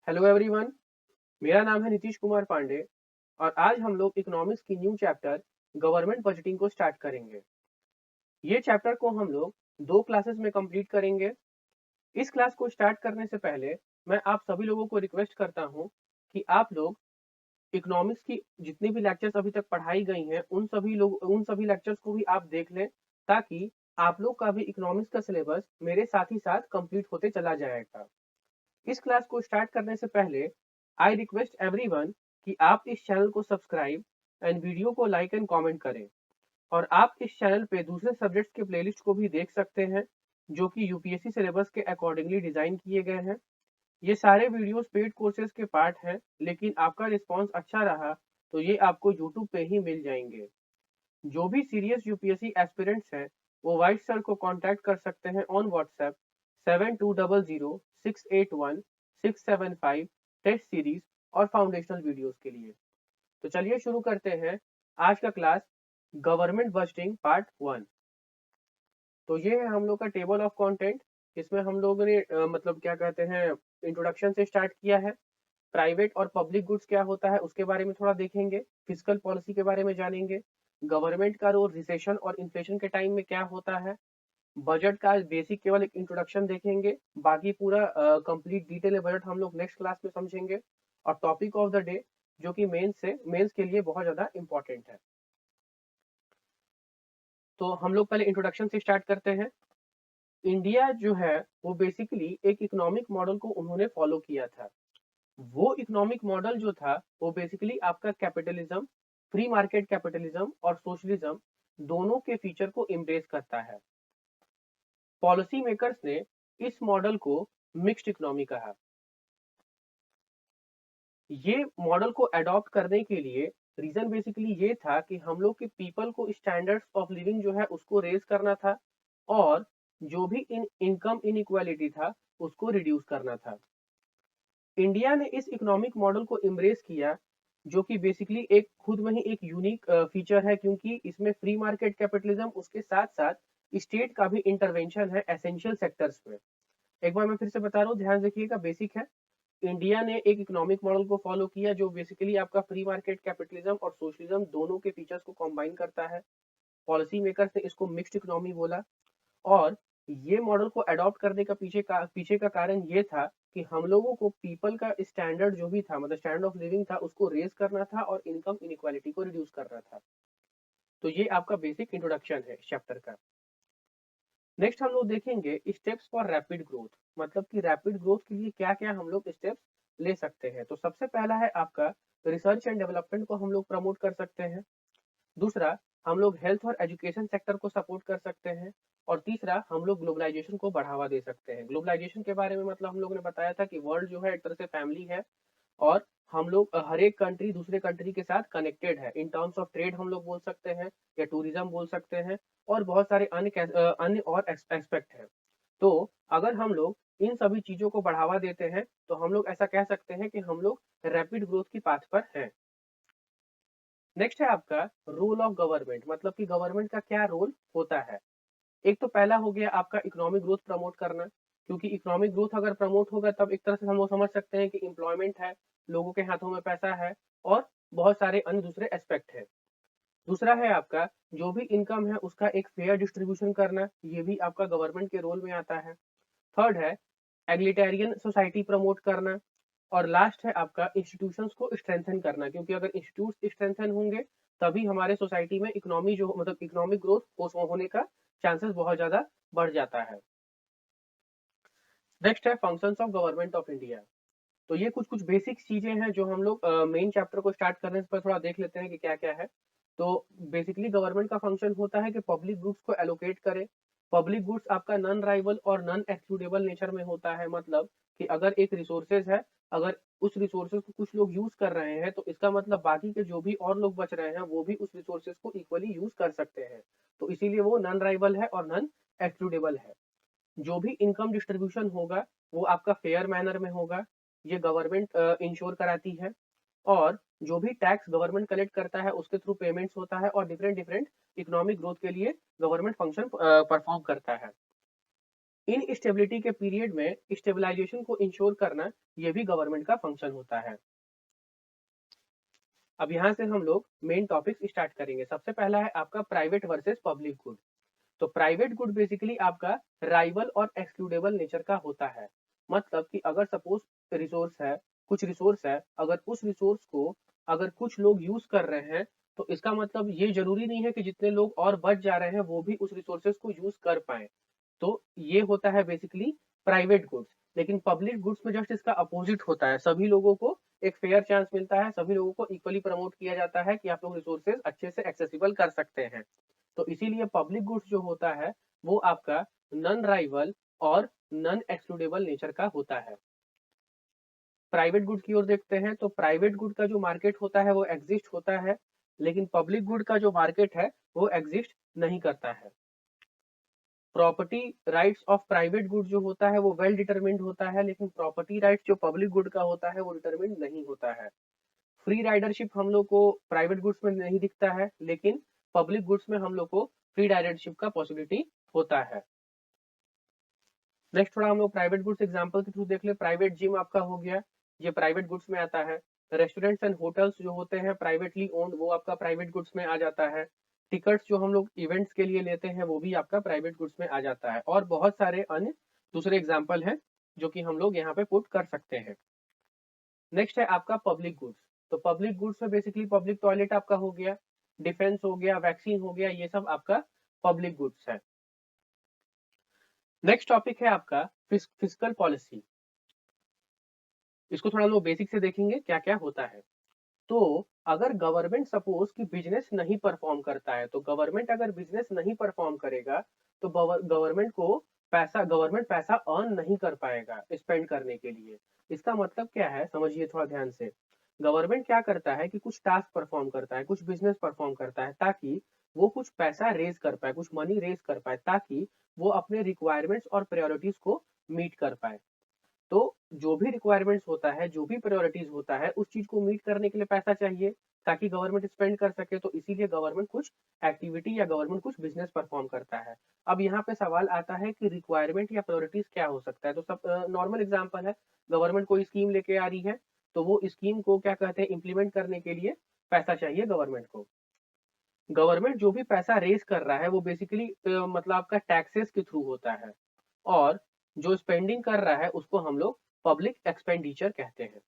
Hello everyone. मेरा नाम है नीतीश कुमार पांडे और आज हम लोग इकोनॉमिक्स की न्यू चैप्टर गवर्नमेंट बजटिंग को स्टार्ट करेंगे। ये चैप्टर को हम लोग 2 क्लासेस में कंप्लीट करेंगे। इस क्लास को स्टार्ट करने से पहले मैं आप सभी लोगों को रिक्वेस्ट करता हूँ कि आप लोग इकोनॉमिक्स की जितनी भी लेक्चर्स अभी तक पढ़ाई गई हैं उन सभी लेक्चर्स को भी आप देख लें, ताकि आप लोग का भी इकोनॉमिक्स का सिलेबस मेरे साथ ही साथ कंप्लीट होते चला जाएगा। इस क्लास को स्टार्ट करने से पहले आई रिक्वेस्ट एवरीवन कि आप इस चैनल को सब्सक्राइब एंड वीडियो को लाइक एंड कमेंट करें। और आप इस चैनल पे दूसरे सब्जेक्ट्स के प्लेलिस्ट को भी देख सकते हैं, जो कि यूपीएससी सिलेबस के अकॉर्डिंगली डिजाइन किए गए हैं। ये सारे वीडियोस पेड कोर्सेज के पार्ट हैं, लेकिन आपका रिस्पांस अच्छा रहा तो ये आपको यूट्यूब पे ही मिल जाएंगे। जो भी सीरियस यूपीएससी एस्पिरेंट्स हैं वो वाइट सर को कांटेक्ट कर सकते हैं ऑन व्हाट्सएप 7200681675 टेस्ट सीरीज और फाउंडेशनल वीडियोस के लिए। तो चलिए शुरू करते हैं आज का क्लास, गवर्नमेंट बजटिंग पार्ट 1। तो ये है हम लोग का टेबल ऑफ कंटेंट। इसमें हम लोगों ने मतलब क्या कहते हैं, इंट्रोडक्शन से स्टार्ट किया है। प्राइवेट और पब्लिक गुड्स क्या होता है उसके बारे में थोड़ा देखेंगे, फिजिकल पॉलिसी के बारे में जानेंगे, गवर्नमेंट का रोल रिसेशन और इन्फ्लेशन के टाइम में क्या होता है, बजट का बेसिक केवल एक इंट्रोडक्शन देखेंगे, बाकी पूरा कंप्लीट डिटेल बजट हम लोग नेक्स्ट क्लास में समझेंगे। और टॉपिक ऑफ द डे जो कि मेंस के लिए बहुत ज्यादा इंपॉर्टेंट है। तो हम लोग पहले इंट्रोडक्शन से स्टार्ट करते हैं। इंडिया जो है वो बेसिकली एक इकोनॉमिक मॉडल को उन्होंने फॉलो किया था। वो इकोनॉमिक मॉडल जो था वो बेसिकली आपका कैपिटलिज्म, फ्री मार्केट कैपिटलिज्म और सोशलिज्म दोनों के फीचर को एम्ब्रेस करता है। पॉलिसी मेकर्स ने इस मॉडल को मिक्स्ड इकोनॉमी कहा। ये मॉडल को अडॉप्ट करने के लिए रीजन बेसिकली ये था कि हम लोग के पीपल को स्टैंडर्ड्स ऑफ लिविंग जो है उसको रेज करना था, और जो भी इनकम इनइक्वालिटी था उसको रिड्यूस करना था। इंडिया ने इस इकोनॉमिक मॉडल को एम्ब्रेस किया, जो कि बेसिकली एक खुद में ही एक यूनिक फीचर है, क्योंकि इसमें फ्री मार्केट कैपिटलिज्म उसके साथ साथ स्टेट का भी इंटरवेंशन है एसेंशियल सेक्टर्स में। एक बार मैं फिर से बता रहा हूँ, ध्यान रखिएगा, बेसिक है। इंडिया ने एक इकोनॉमिक मॉडल को फॉलो किया जो बेसिकली आपका फ्री मार्केट कैपिटलिज्म और सोशलिज्म दोनों के फीचर्स को कंबाइन करता है। पॉलिसी मेकर्स ने इसको मिक्स्ड इकोनॉमी बोला। और ये मॉडल को अडॉप्ट करने का पीछे का कारण ये था कि हम लोगों को पीपल का स्टैंडर्ड जो भी था, मतलब स्टैंडर्ड ऑफ लिविंग था, उसको रेज करना था और इनकम इनइक्वालिटी को रिड्यूस करना था। तो ये आपका बेसिक इंट्रोडक्शन है चैप्टर का। नेक्स्ट हम लोग देखेंगे स्टेप्स फॉर रैपिड ग्रोथ, मतलब कि रैपिड ग्रोथ के लिए क्या क्या हम लोग स्टेप्स ले सकते हैं। तो सबसे पहला है आपका रिसर्च एंड डेवलपमेंट को हम लोग प्रमोट कर सकते हैं। दूसरा, हम लोग हेल्थ और एजुकेशन सेक्टर को सपोर्ट कर सकते हैं। और तीसरा, हम लोग ग्लोबलाइजेशन को बढ़ावा दे सकते हैं। ग्लोबलाइजेशन के बारे में मतलब हम लोग ने बताया था कि वर्ल्ड जो है एक तरह से फैमिली है, और हम लोग हर एक कंट्री दूसरे कंट्री के साथ कनेक्टेड है इन टर्म्स ऑफ ट्रेड हम लोग बोल सकते हैं, या टूरिज्म बोल सकते हैं, और बहुत सारे अन्य और एस्पेक्ट है। तो अगर हम लोग इन सभी चीजों को बढ़ावा देते हैं तो हम लोग ऐसा कह सकते हैं कि हम लोग रैपिड ग्रोथ की पाथ पर हैं। नेक्स्ट है आपका रोल ऑफ गवर्नमेंट, मतलब कि गवर्नमेंट का क्या रोल होता है। एक तो पहला हो गया आपका इकोनॉमिक ग्रोथ प्रमोट करना, क्योंकि इकोनॉमिक ग्रोथ अगर प्रमोट होगा तब एक तरह से हम लोग समझ सकते हैं कि एम्प्लॉयमेंट है, लोगों के हाथों में पैसा है, और बहुत सारे अन्य दूसरे एस्पेक्ट है। दूसरा है आपका जो भी इनकम है उसका एक फेयर डिस्ट्रीब्यूशन करना, ये भी आपका गवर्नमेंट के रोल में आता है। थर्ड है एग्लिटेरियन सोसाइटी प्रमोट करना। और लास्ट है आपका इंस्टीट्यूशंस को स्ट्रेंथन करना, क्योंकि अगर इंस्टीट्यूट स्ट्रेंथन होंगे तभी हमारे सोसाइटी में इकोनॉमी जो मतलब इकोनॉमिक ग्रोथ होने का चांसेस बहुत ज्यादा बढ़ जाता है। नेक्स्ट है functions of government of India. तो ये कुछ कुछ बेसिक चीजें हैं जो हम लोग मेन चैप्टर को स्टार्ट करने से पहले थोड़ा देख लेते हैं कि क्या क्या है। तो बेसिकली गवर्नमेंट का फंक्शन होता है कि पब्लिक गुड्स को एलोकेट करे। पब्लिक गुड्स आपका नॉन राइवल और नॉन एक्सक्लूडेबल नेचर में होता है, मतलब कि अगर एक रिसोर्सेज है, अगर उस रिसोर्सेज को कुछ लोग यूज कर रहे हैं तो इसका मतलब बाकी के जो भी और लोग बच रहे हैं वो भी उस रिसोर्सेज को इक्वली यूज कर सकते हैं। तो इसीलिए वो नॉन राइवल है और नॉन एक्सक्लूडेबल है। जो भी इनकम डिस्ट्रीब्यूशन होगा वो आपका फेयर मैनर में होगा, ये गवर्नमेंट इंश्योर कराती है। और जो भी टैक्स गवर्नमेंट कलेक्ट करता है उसके थ्रू पेमेंट्स होता है, और डिफरेंट डिफरेंट इकोनॉमिक ग्रोथ के लिए गवर्नमेंट फंक्शन परफॉर्म करता है। इन स्टेबिलिटी के पीरियड में स्टेबलाइजेशन को इंश्योर करना ये भी गवर्नमेंट का फंक्शन होता है। अब यहाँ से हम लोग मेन टॉपिक स्टार्ट करेंगे। सबसे पहला है आपका प्राइवेट वर्सेस पब्लिक गुड। तो प्राइवेट गुड बेसिकली आपका राइवल और एक्सक्लूडेबल नेचर का होता है। मतलब कि अगर सपोज रिसोर्स है, कुछ रिसोर्स है, अगर उस रिसोर्स को अगर कुछ लोग यूज कर रहे हैं तो इसका मतलब ये जरूरी नहीं है कि जितने लोग और बच जा रहे हैं वो भी उस रिसोर्सेज को यूज कर पाए। तो ये होता है बेसिकली प्राइवेट गुड्स। लेकिन पब्लिक गुड्स में जस्ट इसका अपोजिट होता है, सभी लोगों को एक फेयर चांस मिलता है, सभी लोगों को इक्वली प्रमोट किया जाता है कि आप लोग रिसोर्सेज अच्छे से एक्सेसिबल कर सकते हैं। तो इसीलिए पब्लिक गुड्स जो होता है वो आपका नॉन राइवल और नॉन एक्सक्लूडेबल नेचर का होता है। प्राइवेट गुड की ओर देखते हैं तो प्राइवेट गुड का जो मार्केट होता है वो एग्जिस्ट होता है, लेकिन पब्लिक गुड का जो मार्केट है वो एग्जिस्ट नहीं करता है। Property rights of private good जो होता है वो वेल डिटरमिन्ड होता है, लेकिन प्रॉपर्टी राइट्स जो पब्लिक गुड का होता है वो डिटरमिन्ड नहीं होता है। फ्री राइडरशिप हम लोग को प्राइवेट गुड्स में नहीं दिखता है, लेकिन पब्लिक गुड्स में हम लोग को फ्री राइडरशिप का पॉसिबिलिटी होता है। नेक्स्ट थोड़ा हम लोग प्राइवेट गुड्स एग्जांपल के थ्रू देख ले। प्राइवेट जिम आपका हो गया, ये प्राइवेट गुड्स में आता है। रेस्टोरेंट्स एंड होटल्स जो होते हैं प्राइवेटली ओन्ड, वो आपका प्राइवेट गुड्स में आ जाता है। टिकट्स जो हम लोग इवेंट्स के लिए लेते हैं वो भी आपका प्राइवेट गुड्स में आ जाता है। और बहुत सारे अन्य दूसरे एग्जाम्पल हैं जो कि हम लोग यहाँ पे पुट कर सकते हैं। नेक्स्ट है आपका पब्लिक गुड्स। तो पब्लिक गुड्स में बेसिकली पब्लिक टॉयलेट आपका हो गया, डिफेंस हो गया, वैक्सीन हो गया, ये सब आपका पब्लिक गुड्स है। नेक्स्ट टॉपिक है आपका फिस्कल पॉलिसी। इसको थोड़ा हम लोग बेसिक से देखेंगे क्या क्या होता है। तो अगर गवर्नमेंट सपोज कि बिजनेस नहीं परफॉर्म करता है, तो गवर्नमेंट अगर बिजनेस नहीं परफॉर्म करेगा तो गवर्नमेंट पैसा अर्न नहीं कर पाएगा स्पेंड करने के लिए। इसका मतलब क्या है समझिए थोड़ा ध्यान से। गवर्नमेंट क्या करता है कि कुछ टास्क परफॉर्म करता है, कुछ बिजनेस परफॉर्म करता है ताकि वो कुछ पैसा रेज कर पाए, कुछ मनी रेज कर पाए, ताकि वो अपने रिक्वायरमेंट्स और प्रायोरिटीज को मीट कर पाए। तो जो भी रिक्वायरमेंट्स होता है, जो भी प्रायोरिटीज होता है, उस चीज को मीट करने के लिए पैसा चाहिए ताकि गवर्नमेंट स्पेंड कर सके। तो इसीलिए गवर्नमेंट कुछ एक्टिविटी या गवर्नमेंट कुछ बिजनेस परफॉर्म करता है। अब यहाँ पे सवाल आता है कि रिक्वायरमेंट या प्रायोरिटीज क्या हो सकता है। तो सब नॉर्मल एग्जांपल है, गवर्नमेंट कोई स्कीम लेके आ रही है तो वो स्कीम को क्या कहते हैं इम्प्लीमेंट करने के लिए पैसा चाहिए गवर्नमेंट को। गवर्नमेंट जो भी पैसा रेज कर रहा है वो बेसिकली मतलब आपका टैक्सेस के थ्रू होता है, और जो स्पेंडिंग कर रहा है उसको हम लोग पब्लिक एक्सपेंडिचर कहते हैं।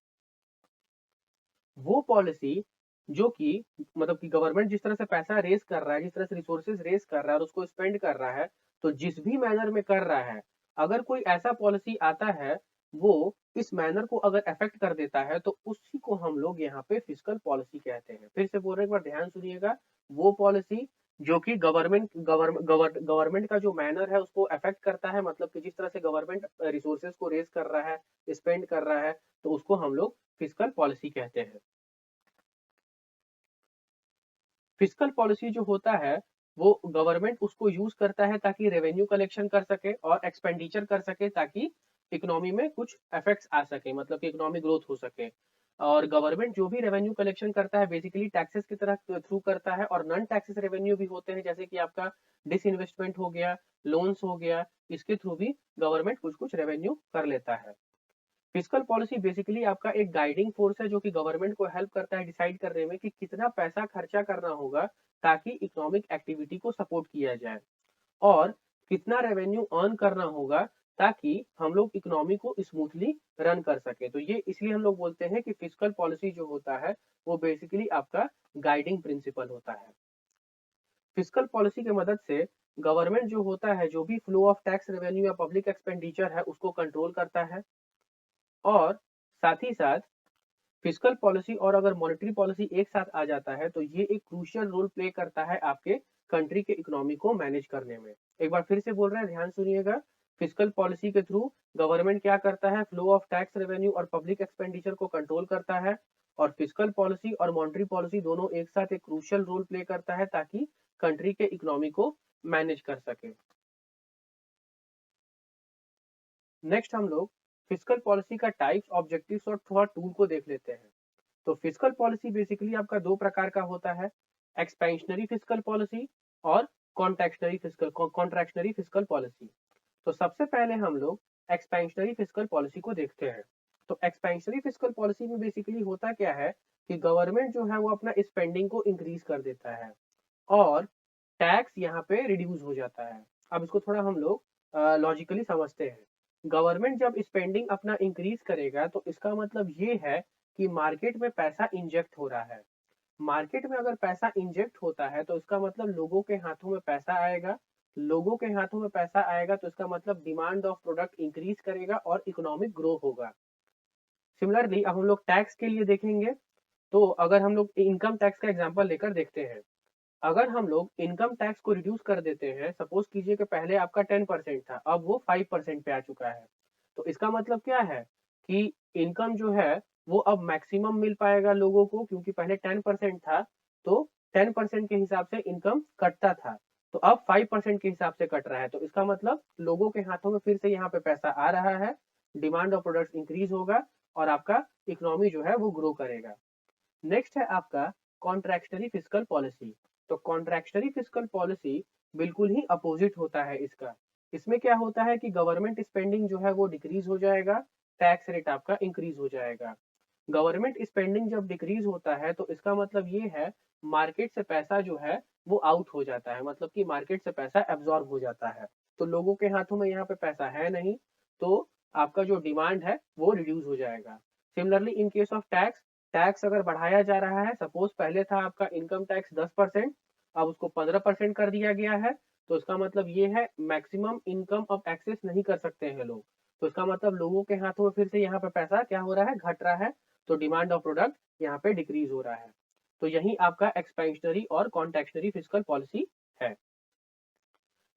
वो पॉलिसी जो कि मतलब कि गवर्नमेंट जिस तरह से पैसा रेज कर रहा है, जिस तरह से रिसोर्सेज रेज कर रहा है और उसको स्पेंड कर रहा है, तो जिस भी मैनर में कर रहा है, अगर कोई ऐसा पॉलिसी आता है वो इस मैनर को अगर अफेक्ट कर देता है तो उसी को हम लोग यहाँ पे फिस्कल पॉलिसी कहते हैं। फिर से बोल रहे एक बार ध्यान सुनिएगा, वो पॉलिसी जो कि गवर्नमेंट का जो मैनर है उसको अफेक्ट करता है, मतलब कि जिस तरह से गवर्नमेंट रिसोर्सेज को रेज कर रहा है, स्पेंड कर रहा है, तो उसको हम लोग फिस्कल पॉलिसी कहते हैं। फिस्कल पॉलिसी जो होता है वो गवर्नमेंट उसको यूज करता है ताकि रेवेन्यू कलेक्शन कर सके और एक्सपेंडिचर कर सके ताकि इकोनॉमी में कुछ इफेक्ट्स आ सके, मतलब कि इकोनॉमी ग्रोथ हो सके। और गवर्नमेंट जो भी रेवेन्यू कलेक्शन करता है बेसिकली टैक्सेस की तरह थ्रू करता है, और नॉन टैक्सेस रेवेन्यू भी होते हैं जैसे कि आपका डिसइन्वेस्टमेंट हो गया, लोन्स हो गया, इसके थ्रू भी गवर्नमेंट कुछ कुछ रेवेन्यू कर लेता है। फिस्कल पॉलिसी बेसिकली आपका एक गाइडिंग फोर्स है जो कि गवर्नमेंट को हेल्प करता है डिसाइड करने में कि कितना पैसा खर्चा करना होगा ताकि इकोनॉमिक एक्टिविटी को सपोर्ट किया जाए, और कितना रेवेन्यू अर्न करना होगा ताकि हम लोग इकोनॉमी को स्मूथली रन कर सके। तो ये इसलिए हम लोग बोलते हैं कि फिस्कल पॉलिसी जो होता है वो बेसिकली आपका गाइडिंग प्रिंसिपल होता है। फिस्कल पॉलिसी की मदद से गवर्नमेंट जो होता है जो भी फ्लो ऑफ टैक्स रेवेन्यू या पब्लिक एक्सपेंडिचर है उसको कंट्रोल करता है, और साथ ही साथ फिस्कल पॉलिसी और अगर मॉनेटरी पॉलिसी एक साथ आ जाता है तो ये एक क्रूशियल रोल प्ले करता है आपके कंट्री के इकोनॉमी को मैनेज करने में। एक बार फिर से बोल रहे हैं, ध्यान सुनिएगा। फिस्कल पॉलिसी के थ्रू गवर्नमेंट क्या करता है, फ्लो ऑफ टैक्स रेवेन्यू और पब्लिक एक्सपेंडिचर को कंट्रोल करता है, और फिस्कल पॉलिसी और मॉनेटरी पॉलिसी दोनों एक साथ एक क्रूशियल रोल प्ले करता है ताकि कंट्री के इकोनॉमी को मैनेज कर सके। नेक्स्ट हम लोग फिस्कल पॉलिसी का टाइप्स, ऑब्जेक्टिव्स और थोड़ा टूल को देख लेते हैं। तो फिस्कल पॉलिसी बेसिकली आपका दो प्रकार का होता है, एक्सपेंशनरी फिस्कल पॉलिसी और कॉन्ट्रैक्शनरी फिस्कल पॉलिसी। तो सबसे पहले हम लोग एक्सपेंशनरी फिस्कल पॉलिसी को देखते हैं। तो एक्सपेंशनरी फिस्कल पॉलिसी में बेसिकली होता क्या है कि गवर्नमेंट जो है वो अपना स्पेंडिंग को इंक्रीज कर देता है और टैक्स यहाँ पे रिड्यूस हो जाता है। अब इसको थोड़ा हम लोग लॉजिकली समझते हैं। गवर्नमेंट जब स्पेंडिंग अपना इंक्रीज करेगा तो इसका मतलब ये है कि मार्केट में पैसा इंजेक्ट हो रहा है। मार्केट में अगर पैसा इंजेक्ट होता है तो इसका मतलब लोगों के हाथों में पैसा आएगा। लोगों के हाथों में पैसा आएगा तो इसका मतलब डिमांड ऑफ प्रोडक्ट इंक्रीज करेगा और इकोनॉमिक ग्रो होगा। सिमिलरली अब हम लोग टैक्स के लिए देखेंगे। तो अगर हम लोग इनकम टैक्स का एग्जांपल लेकर देखते हैं, अगर हम लोग इनकम टैक्स को रिड्यूस कर देते हैं, सपोज कीजिए कि पहले आपका 10% था, अब वो 5% पे आ चुका है। तो इसका मतलब क्या है कि इनकम जो है वो अब मैक्सिमम मिल पाएगा लोगों को, क्योंकि पहले 10% था तो 10% के हिसाब से इनकम कटता था, तो अब 5% के हिसाब से कट रहा है। तो इसका मतलब लोगों के हाथों में फिर से यहाँ पे पैसा आ रहा है, डिमांड ऑफ प्रोडक्ट्स इंक्रीज होगा और आपका इकोनॉमी जो है वो ग्रो करेगा। नेक्स्ट है आपका कॉन्ट्रैक्शनरी फिस्कल पॉलिसी। तो कॉन्ट्रैक्शनरी फिस्कल पॉलिसी बिल्कुल ही अपोजिट होता है इसका। इसमें क्या होता है कि गवर्नमेंट स्पेंडिंग जो है वो डिक्रीज हो जाएगा, टैक्स रेट आपका इंक्रीज हो जाएगा। गवर्नमेंट स्पेंडिंग जब डिक्रीज होता है तो इसका मतलब ये है मार्केट से पैसा जो है वो आउट हो जाता है, मतलब कि मार्केट से पैसा एब्जॉर्ब हो जाता है। तो लोगों के हाथों में यहाँ पे पैसा है नहीं, तो आपका जो डिमांड है वो रिड्यूस हो जाएगा। Similarly in case of tax, tax अगर बढ़ाया जा रहा है, सपोज पहले था आपका इनकम टैक्स 10%, अब उसको 15% कर दिया गया है, तो इसका मतलब ये है मैक्सिमम इनकम अब एक्सेस नहीं कर सकते हैं लोग। तो इसका मतलब लोगों के हाथों में फिर से यहाँ पे पैसा क्या हो रहा है, घट रहा है। तो डिमांड ऑफ प्रोडक्ट यहाँ पे डिक्रीज हो रहा है। तो यही आपका एक्सपेंशनरी और कॉन्ट्रैक्शनरी फिस्कल पॉलिसी है।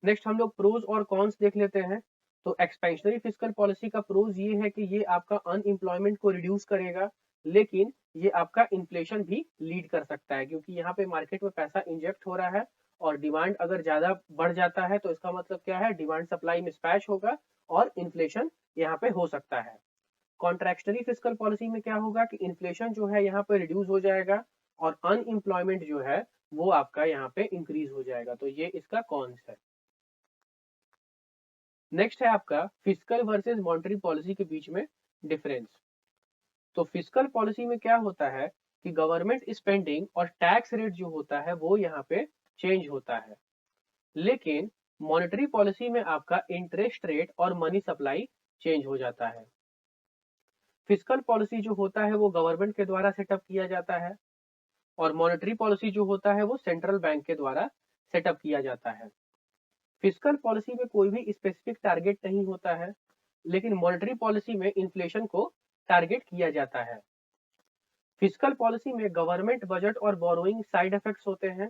नेक्स्ट हम लोग प्रोज और कॉन्स देख लेते हैं। तो एक्सपेंशनरी फिस्कल पॉलिसी का प्रोज ये है कि ये आपका अनएम्प्लॉयमेंट को रिड्यूस करेगा, लेकिन ये आपका इन्फ्लेशन भी लीड कर सकता है, क्योंकि यहाँ पे मार्केट में पैसा इंजेक्ट हो रहा है और डिमांड अगर ज्यादा बढ़ जाता है तो इसका मतलब क्या है, डिमांड सप्लाई मिसमैच होगा और इन्फ्लेशन यहाँ पे हो सकता है। कॉन्ट्रैक्शनरी फिस्कल पॉलिसी में क्या होगा कि इन्फ्लेशन जो है यहाँ पे रिड्यूस हो जाएगा और अनएम्प्लॉयमेंट जो है वो आपका यहाँ पे इंक्रीज हो जाएगा। तो ये इसका कॉन्स है। नेक्स्ट है आपका फिस्कल वर्सेस मॉनेटरी पॉलिसी के बीच में डिफरेंस। तो फिस्कल पॉलिसी में क्या होता है कि गवर्नमेंट स्पेंडिंग और टैक्स रेट जो होता है वो यहाँ पे चेंज होता है, लेकिन मॉनेटरी पॉलिसी में आपका इंटरेस्ट रेट और मनी सप्लाई चेंज हो जाता है। फिस्कल पॉलिसी जो होता है वो गवर्नमेंट के द्वारा सेटअप किया जाता है और मॉनेटरी पॉलिसी जो होता है वो सेंट्रल बैंक के द्वारा सेटअप किया जाता है। फिस्कल पॉलिसी में कोई भी स्पेसिफिक टारगेट नहीं होता है, लेकिन मॉनेटरी पॉलिसी में इन्फ्लेशन को टारगेट किया जाता है। फिस्कल पॉलिसी में गवर्नमेंट बजट और बोरोइंग साइड इफेक्ट्स होते हैं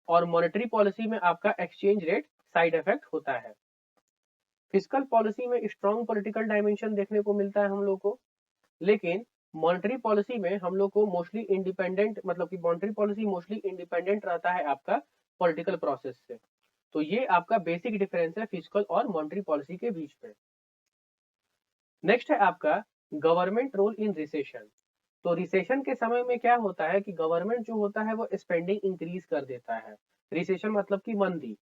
और मॉनेटरी पॉलिसी में आपका एक्सचेंज रेट साइड इफेक्ट होता है। फिस्कल पॉलिसी में स्ट्रॉन्ग पॉलिटिकल डायमेंशन देखने को मिलता है हम लोग को, लेकिन मॉनेटरी पॉलिसी में हम लोग को मोस्टली इंडिपेंडेंट, मतलब कि मॉनेटरी पॉलिसी मोस्टली इंडिपेंडेंट रहता है आपका पॉलिटिकल प्रोसेस से। तो ये आपका बेसिक डिफरेंस है फिस्कल और मॉनेटरी पॉलिसी के बीच में। नेक्स्ट है आपका गवर्नमेंट रोल इन रिसेशन। तो रिसेशन के समय में क्या होता है कि गवर्नमेंट जो होता है वो स्पेंडिंग इंक्रीज कर देता है। रिसेशन मतलब कि मंदी।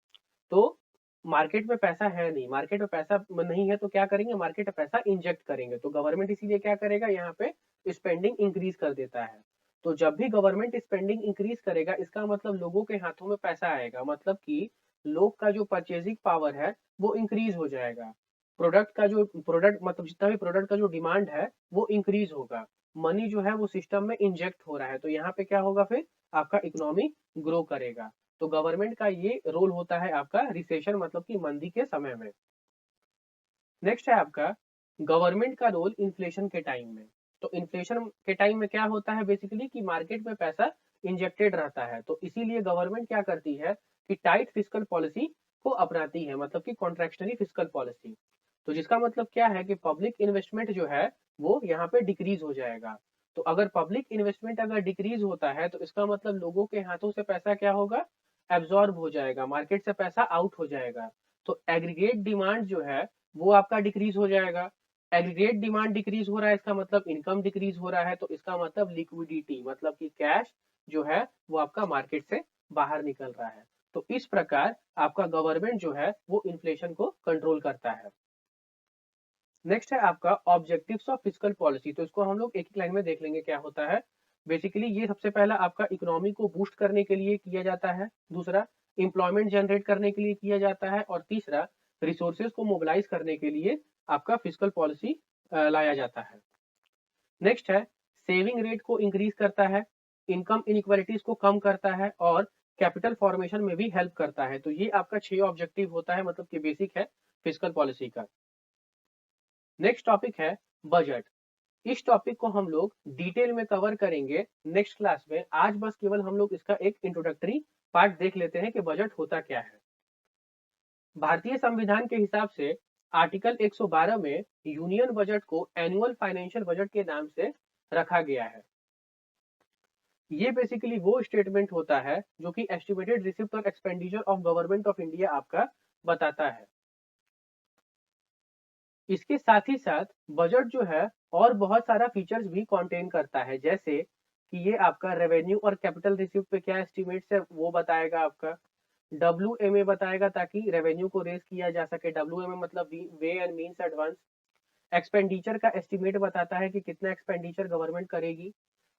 तो मार्केट में पैसा है नहीं, मार्केट में पैसा नहीं है तो क्या करेंगे, मार्केट में पैसा इंजेक्ट करेंगे, तो गवर्नमेंट इसीलिए क्या करेगा, यहाँ पे स्पेंडिंग इंक्रीज कर देता है। तो जब भी गवर्नमेंट स्पेंडिंग इंक्रीज करेगा इसका मतलब लोगों के हाथों में पैसा आएगा, मतलब कि लोग का जो परचेजिंग पावर है वो इंक्रीज हो जाएगा। प्रोडक्ट मतलब जितना भी प्रोडक्ट का जो डिमांड है वो इंक्रीज होगा। मनी जो है वो सिस्टम में इंजेक्ट हो रहा है, तो यहाँ पे क्या होगा, फिर आपका इकोनॉमी ग्रो करेगा। तो गवर्नमेंट का ये रोल होता है आपका रिसेशन मतलब कि मंदी के समय में। नेक्स्ट है आपका गवर्नमेंट का रोल इन्फ्लेशन के टाइम में। तो इन्फ्लेशन के टाइम में क्या होता है बेसिकली कि मार्केट में पैसा इंजेक्टेड रहता है, तो इसीलिए गवर्नमेंट क्या करती है कि टाइट फिस्कल पॉलिसी को अपनाती है, मतलब कि कॉन्ट्रैक्शनरी फिस्कल पॉलिसी। तो जिसका मतलब क्या है कि पब्लिक इन्वेस्टमेंट जो है वो यहाँ पे डिक्रीज हो जाएगा। तो अगर पब्लिक इन्वेस्टमेंट अगर डिक्रीज होता है तो इसका मतलब लोगों के हाथों से पैसा क्या होगा, एब्जॉर्ब हो जाएगा, मार्केट से पैसा आउट हो जाएगा। तो एग्रीगेट डिमांड जो है वो आपका डिक्रीज हो जाएगा। एग्रीगेट डिमांड डिक्रीज हो रहा है इसका मतलब इनकम डिक्रीज हो रहा है, तो इसका मतलब लिक्विडिटी मतलब कि कैश जो है वो आपका मार्केट से बाहर निकल रहा है। तो इस प्रकार आपका गवर्नमेंट जो है वो इन्फ्लेशन को कंट्रोल करता है। नेक्स्ट है आपका ऑब्जेक्टिव्स ऑफ फिस्कल पॉलिसी। तो इसको हम लोग एक एक लाइन में देख लेंगे क्या होता है। बेसिकली ये सबसे पहला आपका इकोनॉमी को बूस्ट करने के लिए किया जाता है, दूसरा एम्प्लॉयमेंट जनरेट करने के लिए किया जाता है, और तीसरा रिसोर्सेज को मोबिलाइज करने के लिए आपका फिस्कल पॉलिसी लाया जाता है। नेक्स्ट है सेविंग रेट को इंक्रीज करता है, इनकम इनइक्वालिटीज को कम करता है, और कैपिटल फॉर्मेशन में भी हेल्प करता है। तो ये आपका 6 ऑब्जेक्टिव होता है, मतलब कि बेसिक है फिस्कल पॉलिसी का। नेक्स्ट टॉपिक है बजट। इस टॉपिक को हम लोग डिटेल में कवर करेंगे नेक्स्ट क्लास में। आज बस केवल हम लोग इसका एक इंट्रोडक्टरी पार्ट देख लेते हैं कि बजट होता क्या है। भारतीय संविधान के हिसाब से आर्टिकल 112 में यूनियन बजट को एनुअल फाइनेंशियल बजट के नाम से रखा गया है। ये बेसिकली वो स्टेटमेंट होता है जो कि एस्टिमेटेड रिसिप्ट और expenditure of government of India आपका बताता है। इसके साथ ही साथ बजट जो है और बहुत सारा फीचर्स भी कंटेन करता है, जैसे कि ये आपका रेवेन्यू और कैपिटल रिसिप्ट पे क्या एस्टिमेट्स है वो बताएगा, आपका WMA बताएगा ताकि रेवेन्यू को रेज किया जा सके। WMA मतलब way and means advance. Expenditure का एस्टिमेट बताता है कि कितना एक्सपेंडिचर गवर्नमेंट करेगी,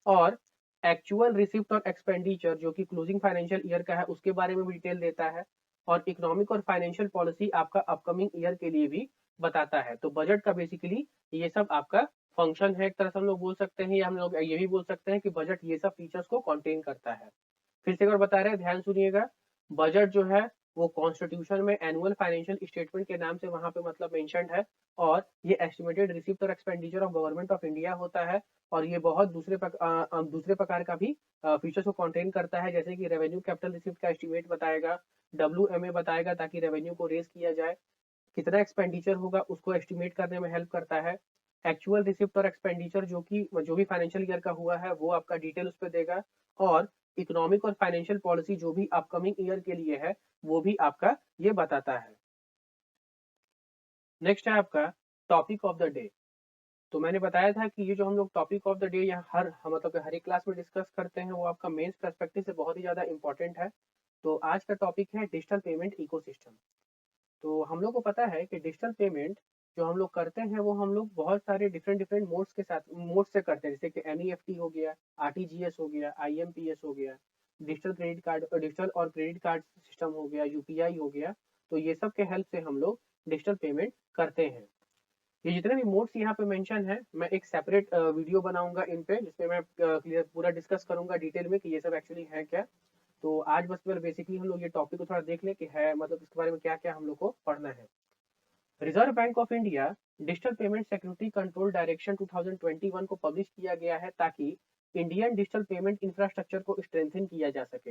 और एक्चुअल रिसिप्ट और एक्सपेंडिचर जो कि क्लोजिंग फाइनेंशियल ईयर का है उसके बारे में भी डिटेल देता है, और इकोनॉमिक और फाइनेंशियल पॉलिसी आपका अपकमिंग ईयर के लिए भी बताता है। तो बजट का बेसिकली ये सब आपका फंक्शन है, एक तरह से हम लोग बोल सकते हैं, या हम लोग ये भी बोल सकते हैं कि बजट ये सब फीचर्स को कंटेन करता है। फिर से एक बार बता रहे हैं, ध्यान सुनिएगा। बजट जो है वो कॉन्स्टिट्यूशन में एनुअल फाइनेंशियल स्टेटमेंट के नाम से वहां पे मतलब मेंशन्ड है, और ये एस्टिमेटेड रिसिप्ट और expenditure of government of India होता है। और ये बहुत दूसरे प्रकार का भी फीचर्स को कंटेन करता है, जैसे कि रेवेन्यू कैपिटल रिसिप्ट का एस्टिमेट बताएगा, WMA बताएगा ताकि रेवेन्यू को रेज किया जाए, कितना एक्सपेंडिचर होगा उसको एस्टिमेट करने में हेल्प करता है, एक्चुअल रिसिप्ट और एक्सपेंडिचर जो भी फाइनेंशियल ईयर का हुआ है वो आपका डिटेल उस पर देगा, और इकोनॉमिक और फाइनेंशियल पॉलिसी जो भी अपकमिंग ईयर के लिए है वो भी आपका ये बताता है। नेक्स्ट है आपका टॉपिक ऑफ द डे। तो मैंने बताया था कि ये जो हम लोग टॉपिक ऑफ द डे यहाँ मतलब हर एक क्लास में डिस्कस करते हैं वो आपका मेंस पर्सपेक्टिव से बहुत ही ज़्यादा इंपॉर्टेंट है। तो आज का टॉपिक है डिजिटल पेमेंट इकोसिस्टम। तो हम लोग को पता है कि डिजिटल पेमेंट जो हम लोग करते हैं वो हम लोग बहुत सारे डिफरेंट डिफरेंट मोड्स से करते हैं, जैसे कि NEFT हो गया, RTGS हो गया, IMPS हो गया, डिजिटल और क्रेडिट कार्ड सिस्टम हो गया, UPI हो गया। तो ये सब के हेल्प से हम लोग डिजिटल पेमेंट करते हैं। ये जितने भी मोड्स यहाँ पे मेंशन है मैं एक सेपरेट वीडियो बनाऊंगा इन पे, जिसमें मैं क्लियर पूरा डिस्कस करूंगा डिटेल में कि ये सब एक्चुअली है क्या। तो आज बस केवल बेसिकली हम लोग ये टॉपिक को थोड़ा देख ले कि है मतलब इसके बारे में क्या क्या हम लोग को पढ़ना है। Reserve bank of India digital payment security control direction 2021 को पब्लिश किया गया है ताकि इंडियन डिजिटल पेमेंट इंफ्रास्ट्रक्चर को स्ट्रेंथन किया जा सके।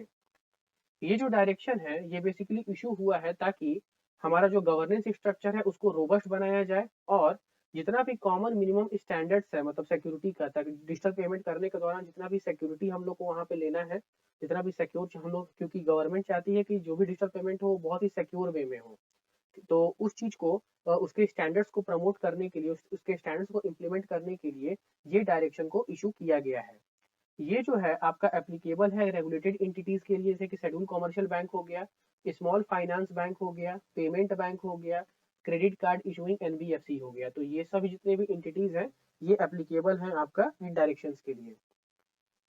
ये जो डायरेक्शन है ये बेसिकली इशू हुआ है ताकि हमारा जो गवर्नेंस स्ट्रक्चर है उसको रोबस्ट बनाया जाए, और जितना भी कॉमन मिनिमम स्टैंडर्ड्स है मतलब सिक्योरिटी का, ताकि डिजिटल पेमेंट करने के दौरान जितना भी सिक्योरिटी हम लोग को वहाँ पे लेना है, जितना भी सिक्योर हम लोग, क्योंकि गवर्नमेंट चाहती है कि जो भी डिजिटल पेमेंट हो वो बहुत ही सिक्योर वे में हो। तो उस चीज को उसके स्टैंडर्ड्स को प्रमोट करने के लिए, उसके स्टैंडर्ड्स को इम्प्लीमेंट करने के लिए ये डायरेक्शन को इशू किया गया है। ये जो है आपका एप्लीकेबल है रेगुलेटेड एंटिटीज के लिए, जैसे कि शेड्यूल कमर्शियल बैंक हो गया, स्मॉल फाइनेंस बैंक हो गया, पेमेंट बैंक हो गया, क्रेडिट कार्ड इशूइंग NBFC हो गया। तो ये सभी जितने भी एंटिटीज हैं ये एप्लीकेबल हैं आपका इन डायरेक्शंस के लिए।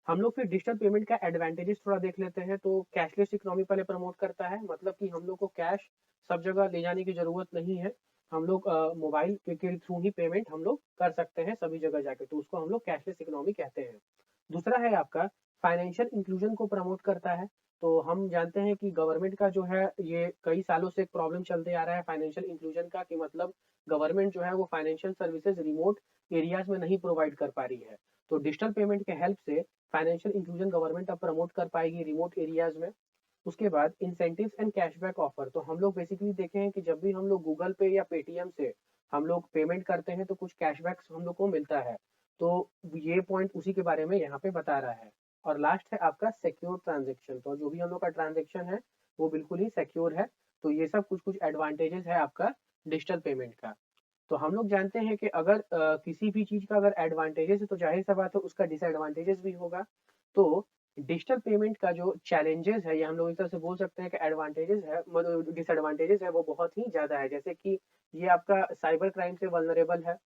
हम लोग फिर डिजिटल पेमेंट का एडवांटेजेस थोड़ा देख लेते हैं। तो कैशलेस इकोनॉमी पहले प्रमोट करता है, मतलब कि हम लोग को कैश सब जगह ले जाने की जरूरत नहीं है, हम लोग मोबाइल के थ्रू ही पेमेंट हम लोग कर सकते हैं सभी जगह जाके, तो उसको हम लोग कैशलेस इकोनॉमी कहते हैं। दूसरा है आपका फाइनेंशियल इंक्लूजन को प्रमोट करता है। तो हम जानते हैं कि गवर्नमेंट का जो है ये कई सालों से एक प्रॉब्लम चलते आ रहा है फाइनेंशियल इंक्लूजन का, कि मतलब गवर्नमेंट जो है वो फाइनेंशियल सर्विसेज रिमोट एरियाज में नहीं प्रोवाइड कर पा रही है। तो डिजिटल पेमेंट के हेल्प से फाइनेंशियल इंक्लूजन गवर्नमेंट अब प्रमोट कर पाएगी रिमोट एरियाज में। उसके बाद इंसेंटिव्स एंड कैशबैक ऑफर। तो हम लोग बेसिकली देखे हैं कि जब भी हम लोग गूगल पे या पेटीएम से हम लोग पेमेंट करते हैं तो कुछ कैशबैक हम लोग को मिलता है। तो ये पॉइंट उसी के बारे में यहाँ पे बता रहा है। और लास्ट है आपका सिक्योर ट्रांजेक्शन। तो जो भी हम लोग का ट्रांजेक्शन है वो बिल्कुल ही सिक्योर है। तो ये सब कुछ कुछ एडवांटेजेस है आपका डिजिटल पेमेंट का। तो हम लोग जानते हैं कि अगर किसी भी चीज का अगर एडवांटेजेस है तो जाहिर सा बात है उसका डिसएडवांटेजेस भी होगा। तो डिजिटल पेमेंट का जो चैलेंजेस है, या हम लोग एक तरह से बोल सकते हैं कि एडवांटेजेस है, मतलब डिसएडवांटेजेस है, वो बहुत ही ज़्यादा है। जैसे कि ये आपका साइबर क्राइम से वल्नरेबल है।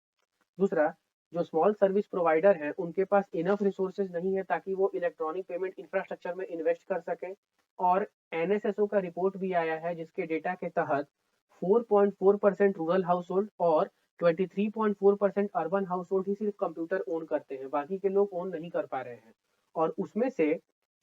दूसरा, जो स्मॉल सर्विस प्रोवाइडर हैं, उनके पास इनफ रिसोर्सेज नहीं है ताकि वो इलेक्ट्रॉनिक पेमेंट इंफ्रास्ट्रक्चर में इन्वेस्ट कर सकें। और एनएसएसओ का रिपोर्ट भी आया है जिसके डेटा के तहत 4.4% रूरल हाउस होल्ड और 23.4% अर्बन हाउस होल्ड ही सिर्फ कंप्यूटर ओन करते हैं, बाकी के लोग ओन नहीं कर पा रहे हैं। और उसमें से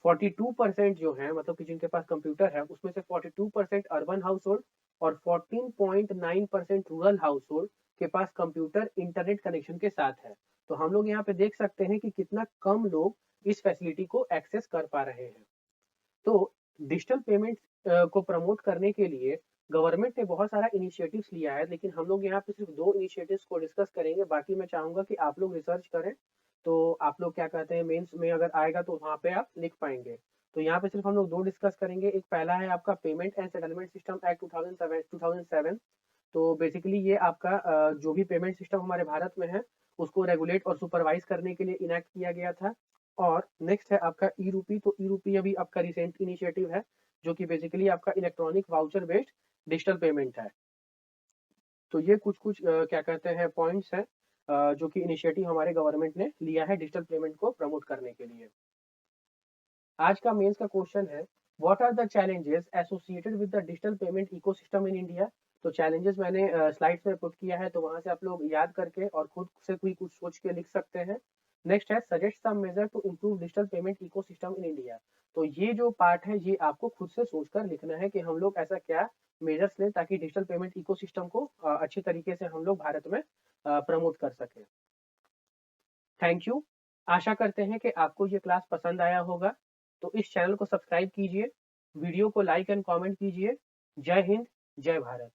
42% जो है, मतलब कि जिनके पास कंप्यूटर है, उसमें से 42% अर्बन हाउस होल्ड और 14.9% रूरल हाउस होल्ड के पास कंप्यूटर इंटरनेट कनेक्शन के साथ है। तो हम लोग यहाँ पे देख सकते हैं कि कितना कम लोग इस फैसिलिटी को एक्सेस कर पा रहे हैं। तो डिजिटल पेमेंट को प्रमोट करने के लिए गवर्नमेंट ने बहुत सारा इनिशिएटिव्स लिया है, लेकिन हम लोग यहाँ पे सिर्फ 2 इनिशिएटिव्स को डिस्कस करेंगे। बाकी मैं चाहूँगा कि आप लोग रिसर्च करें, तो आप लोग क्या कहते हैं, मेंस में अगर आएगा तो वहाँ पे आप लिख पाएँगे। तो यहाँ पे सिर्फ हम लोग 2 डिस्कस करेंगे। एक पहला है आपका payment and settlement system act 2007। तो बेसिकली ये आपका जो भी पेमेंट सिस्टम हमारे भारत में है, उसको रेगुलेट और सुपरवाइज करने के लिए इनैक्ट किया गया था। और नेक्स्ट है आपका ई रूपी। तो ई रूपी अभी आपका रिसेंट इनिशिएटिव है, जो कि बेसिकली आपका electronic voucher based digital payment है। तो ये कुछ कुछ क्या कहते हैं पॉइंट्स हैं जो कि इनिशिएटिव हमारे गवर्नमेंट ने लिया है डिजिटल पेमेंट को प्रमोट करने के लिए। आज का मेंस का क्वेश्चन है, what are the challenges associated with the digital payment ecosystem in India. तो चैलेंजेस मैंने स्लाइड्स में पुट किया है, तो वहां से आप लोग याद करके और खुद से कोई कुछ सोच के लिख सकते हैं। नेक्स्ट है, suggest some measure to improve digital payment ecosystem in India. तो ये जो पार्ट है, ये आपको खुद से सोचकर लिखना है कि हम लोग ऐसा क्या मेजर्स लें ताकि डिजिटल पेमेंट इकोसिस्टम को अच्छी तरीके से हम लोग भारत में प्रमोट कर सकें। Thank you. आशा करते हैं कि आपको ये क्लास पसंद आया होगा। तो इस चैनल को सब्सक्राइब कीजिए, वीडियो को लाइक एंड कमेंट कीजिए। जय हिंद, जय भारत।